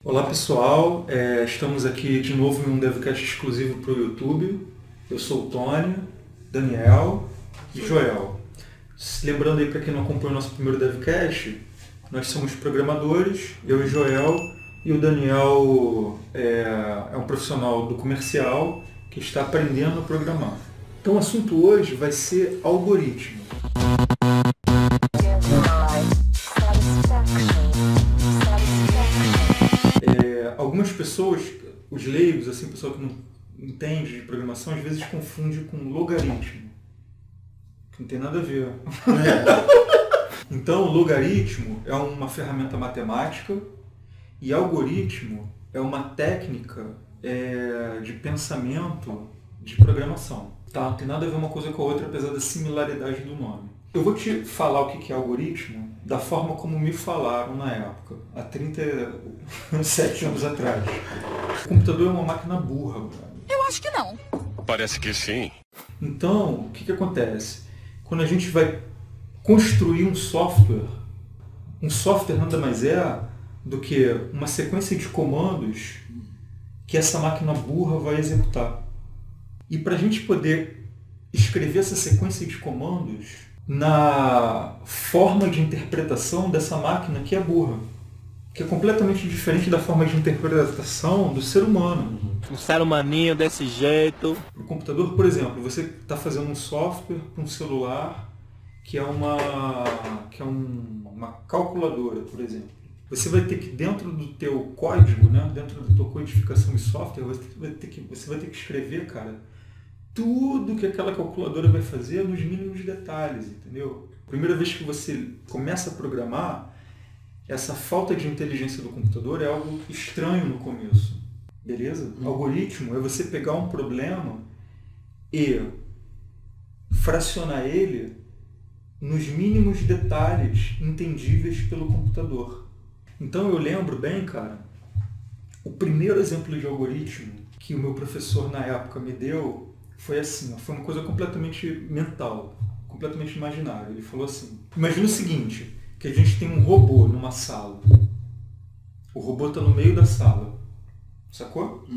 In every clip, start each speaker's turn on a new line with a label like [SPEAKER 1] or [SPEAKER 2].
[SPEAKER 1] Olá pessoal, estamos aqui de novo em um DevCast exclusivo para o YouTube. Eu sou o Tony, Daniel e Joel. Lembrando aí para quem não acompanhou o nosso primeiro DevCast, nós somos programadores, eu e Joel, e o Daniel é um profissional do comercial que está aprendendo a programar. Então o assunto hoje vai ser algoritmo. Algumas pessoas, os leigos, assim, pessoal que não entende de programação, às vezes confunde com logaritmo, que não tem nada a ver. Então, logaritmo é uma ferramenta matemática e algoritmo é uma técnica de pensamento de programação. Tá? Não tem nada a ver uma coisa com a outra, apesar da similaridade do nome. Eu vou te falar o que é algoritmo da forma como me falaram na época, há 37 anos atrás. O computador é uma máquina burra, brother.
[SPEAKER 2] Eu acho que não.
[SPEAKER 3] Parece que sim.
[SPEAKER 1] Então, o que acontece? Quando a gente vai construir um software nada mais é do que uma sequência de comandos que essa máquina burra vai executar. E para a gente poder escrever essa sequência de comandos na forma de interpretação dessa máquina que é burra, que é completamente diferente da forma de interpretação do ser humano.
[SPEAKER 4] Um ser humaninho desse jeito.
[SPEAKER 1] O computador, por exemplo, você está fazendo um software para um celular que é uma calculadora, por exemplo. Você vai ter que, dentro do teu código, né, dentro da tua codificação de software, você vai ter que escrever, cara, tudo que aquela calculadora vai fazer nos mínimos detalhes, entendeu? Primeira vez que você começa a programar, essa falta de inteligência do computador é algo estranho no começo, beleza? Algoritmo é você pegar um problema e fracionar ele nos mínimos detalhes entendíveis pelo computador. Então eu lembro bem, cara, o primeiro exemplo de algoritmo que o meu professor na época me deu foi assim, foi uma coisa completamente mental, completamente imaginária. Ele falou assim, imagina o seguinte, que a gente tem um robô numa sala. O robô está no meio da sala, sacou?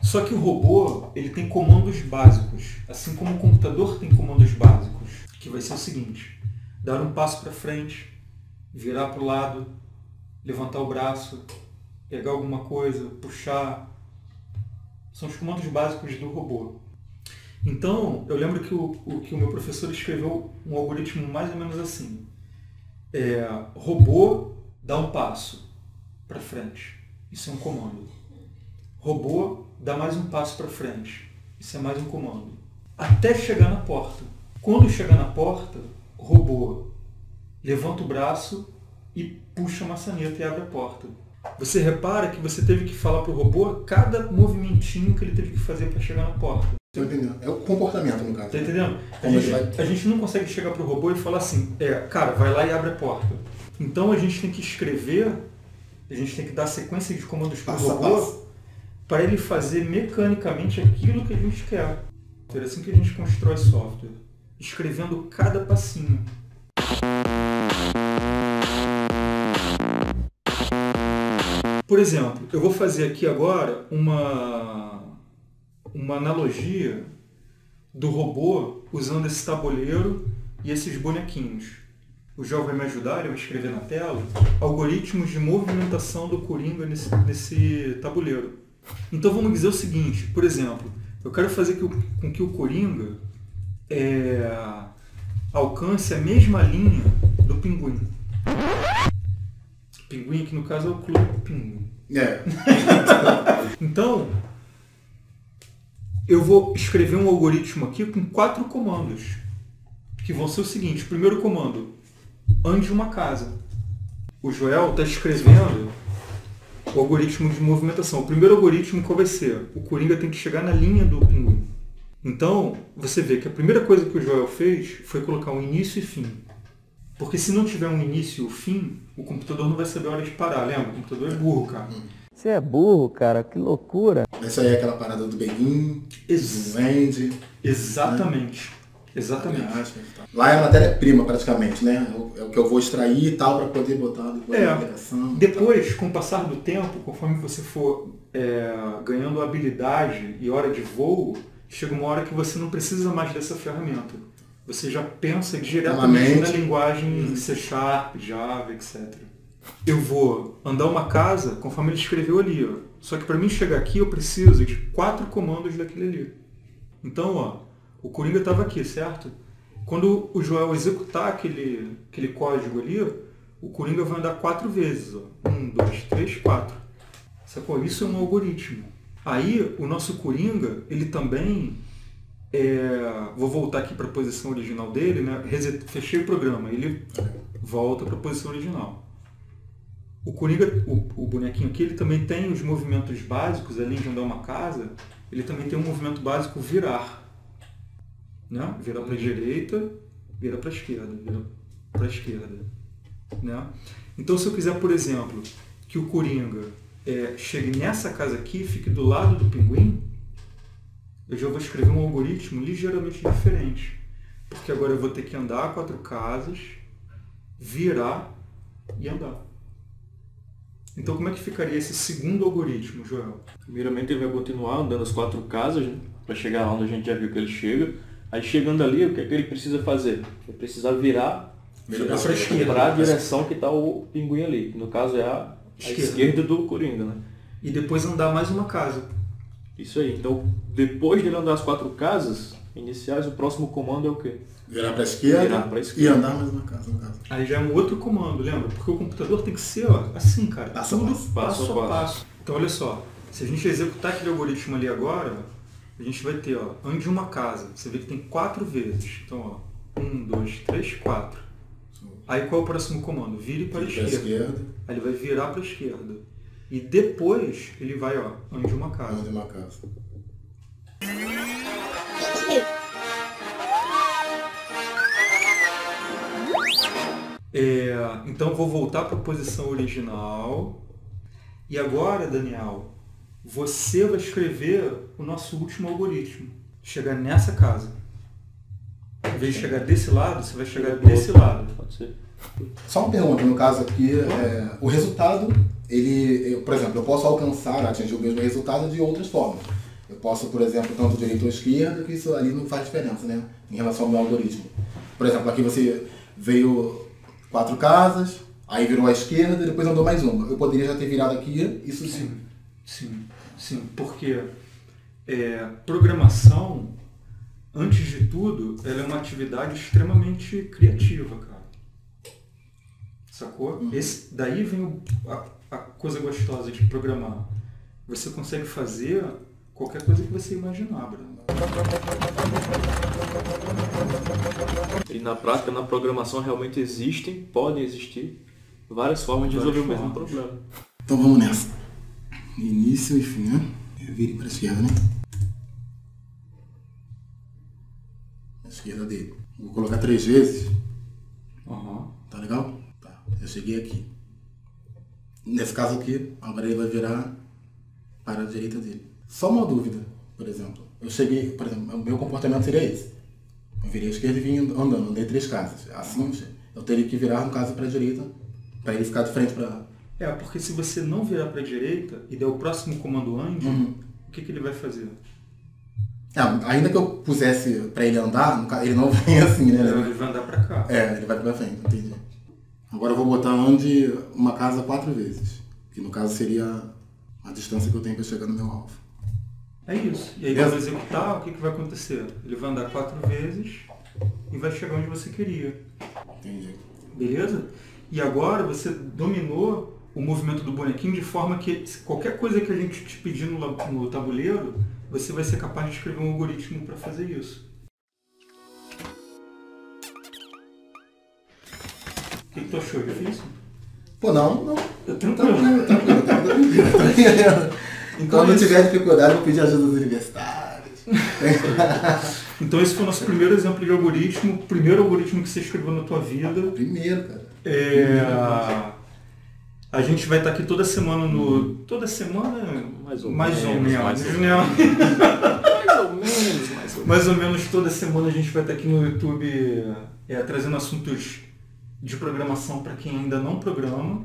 [SPEAKER 1] Só que o robô, ele tem comandos básicos, assim como o computador tem comandos básicos, que vai ser o seguinte, dar um passo para frente, virar para o lado, levantar o braço, pegar alguma coisa, puxar. São os comandos básicos do robô. Então, eu lembro que o meu professor escreveu um algoritmo mais ou menos assim. Robô dá um passo para frente. Isso é um comando. Robô dá mais um passo para frente. Isso é mais um comando. Até chegar na porta. Quando chegar na porta, robô levanta o braço e puxa a maçaneta e abre a porta. Você repara que você teve que falar para o robô cada movimentinho que ele teve que fazer para chegar na porta.
[SPEAKER 5] Estou entendendo. É o comportamento, no caso.
[SPEAKER 1] Tá entendendo? A gente não consegue chegar para o robô e falar assim, cara, vai lá e abre a porta. Então a gente tem que escrever, a gente tem que dar sequência de comandos para o robô para ele fazer mecanicamente aquilo que a gente quer. É assim que a gente constrói software, escrevendo cada passinho. Por exemplo, eu vou fazer aqui agora uma analogia do robô usando esse tabuleiro e esses bonequinhos. O João vai me ajudar, ele vai escrever na tela algoritmos de movimentação do Coringa nesse tabuleiro. Então vamos dizer o seguinte, por exemplo, eu quero fazer com que o Coringa alcance a mesma linha do Pinguim. Pinguim, que no caso é o Clube Pinguim. Então, eu vou escrever um algoritmo aqui com 4 comandos, que vão ser o seguinte. Primeiro comando, ande uma casa. O Joel está escrevendo o algoritmo de movimentação. O primeiro algoritmo qual vai ser? O Coringa tem que chegar na linha do Pinguim. Então, você vê que a primeira coisa que o Joel fez foi colocar um início e fim. Porque se não tiver um início e um fim, o computador não vai saber a hora de parar, lembra? O computador é burro, cara.
[SPEAKER 4] Você é burro, cara, que loucura.
[SPEAKER 5] Essa aí é aquela parada do begin, do end.
[SPEAKER 1] Exatamente. Exatamente.
[SPEAKER 5] Lá é a matéria-prima praticamente, né? É o que eu vou extrair e tal para poder botar depois na operação.
[SPEAKER 1] Depois, com o passar do tempo, conforme você for ganhando habilidade e hora de voo, chega uma hora que você não precisa mais dessa ferramenta. Você já pensa diretamente na linguagem C#, Java, etc. Eu vou andar uma casa conforme ele escreveu ali. Ó. Só que para mim chegar aqui eu preciso de 4 comandos daquele ali. Então, ó, o Coringa estava aqui, certo? Quando o Joel executar aquele código ali, o Coringa vai andar 4 vezes. Ó. 1, 2, 3, 4. Sacou? Isso é um algoritmo. Aí, o nosso Coringa, ele também... vou voltar aqui para a posição original dele, né? Fechei o programa, ele volta para a posição original. O Coringa, o bonequinho aqui, ele também tem os movimentos básicos, além de andar uma casa, ele também tem um movimento básico virar. Né? Virar para a direita, virar para a esquerda, virar para a esquerda. Né? Então, se eu quiser, por exemplo, que o Coringa chegue nessa casa aqui e fique do lado do pinguim, eu já vou escrever um algoritmo ligeiramente diferente. Porque agora eu vou ter que andar 4 casas, virar e andar. Então como é que ficaria esse segundo algoritmo, Joel?
[SPEAKER 2] Primeiramente ele vai continuar andando as 4 casas, né? Para chegar lá onde a gente já viu que ele chega. Aí chegando ali, o que é que ele precisa fazer? Ele precisa virar
[SPEAKER 1] para a esquerda.
[SPEAKER 2] Para a direção que está o pinguim ali. Que no caso é a esquerda do Coringa, né?
[SPEAKER 1] E depois andar mais uma casa.
[SPEAKER 2] Isso aí. Então, depois dele andar as 4 casas iniciais, o próximo comando é o quê?
[SPEAKER 5] Virar para a esquerda e andar mais uma casa, no caso.
[SPEAKER 1] Aí já é um outro comando, lembra? Porque o computador tem que ser assim, cara.
[SPEAKER 5] Passo a passo.
[SPEAKER 1] Então, olha só. Se a gente executar aquele algoritmo ali agora, a gente vai ter, ó, ande uma casa. Você vê que tem 4 vezes. Então, ó, 1, 2, 3, 4. Aí qual é o próximo comando? Vire para a esquerda. Aí ele vai virar para a esquerda. E depois ele vai, ó, ande uma casa.
[SPEAKER 5] Ande uma casa.
[SPEAKER 1] Então vou voltar para a posição original. E agora, Daniel, você vai escrever o nosso último algoritmo. Chegar nessa casa. Em vez de chegar desse lado, você vai chegar desse lado.
[SPEAKER 2] Pode ser.
[SPEAKER 5] Só uma pergunta, no caso aqui, o resultado, por exemplo, eu posso atingir o mesmo resultado de outras formas. Eu posso, por exemplo, tanto direita ou esquerda, que isso ali não faz diferença, né? Em relação ao meu algoritmo. Por exemplo, aqui você veio 4 casas, aí virou à esquerda e depois andou mais uma. Eu poderia já ter virado aqui, isso sim.
[SPEAKER 1] Sim, porque programação, antes de tudo, ela é uma atividade extremamente criativa, cara. Sacou? Daí vem a coisa gostosa de programar. Você consegue fazer qualquer coisa que você imaginar, Bruno.
[SPEAKER 2] E na prática, na programação, realmente podem existir várias formas de resolver o mesmo problema.
[SPEAKER 5] Então vamos nessa. Início e fim, né? Eu virei para a esquerda, né? A esquerda dele. Vou colocar 3 vezes. Tá legal? Tá. Eu cheguei aqui. Nesse caso aqui, agora ele vai virar para a direita dele. Só uma dúvida, por exemplo. Eu cheguei, por exemplo, o meu comportamento seria esse. Eu virei à esquerda e vim andando, andei 3 casas. Assim, eu teria que virar, no caso, para a direita, para ele ficar de frente para...
[SPEAKER 1] porque se você não virar para a direita e der o próximo comando ande, o que ele vai fazer?
[SPEAKER 5] Ainda que eu pusesse para ele andar, ele não vem assim, né?
[SPEAKER 1] Ele vai andar para cá.
[SPEAKER 5] Ele vai para frente, entendi. Agora eu vou botar ande uma casa 4 vezes, que no caso seria a distância que eu tenho para chegar no meu alvo.
[SPEAKER 1] É isso. E aí, quando executar, o que vai acontecer? Ele vai andar 4 vezes e vai chegar onde você queria.
[SPEAKER 5] Entendi.
[SPEAKER 1] Beleza? E agora você dominou o movimento do bonequinho de forma que qualquer coisa que a gente te pedir no tabuleiro, você vai ser capaz de escrever um algoritmo para fazer isso. O que tu achou? Difícil?
[SPEAKER 5] Pô, não.
[SPEAKER 1] Tranquilo.
[SPEAKER 5] Quando eu tiver dificuldade, eu vou pedir ajuda dos universitários.
[SPEAKER 1] Então esse foi o nosso primeiro exemplo de algoritmo, o primeiro algoritmo que você escreveu na tua vida.
[SPEAKER 5] Primeiro, cara.
[SPEAKER 1] A gente vai estar aqui toda semana no... Toda semana?
[SPEAKER 2] Mais ou
[SPEAKER 1] menos.
[SPEAKER 2] menos.
[SPEAKER 1] Mais ou menos.
[SPEAKER 2] menos.
[SPEAKER 1] Mais ou menos toda semana a gente vai estar aqui no YouTube trazendo assuntos de programação para quem ainda não programa.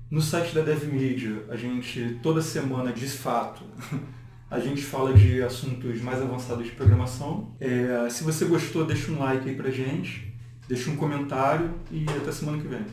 [SPEAKER 1] No site da DevMedia, a gente, toda semana, de fato, a gente fala de assuntos mais avançados de programação. Se você gostou, deixa um like aí pra gente, deixa um comentário e até semana que vem.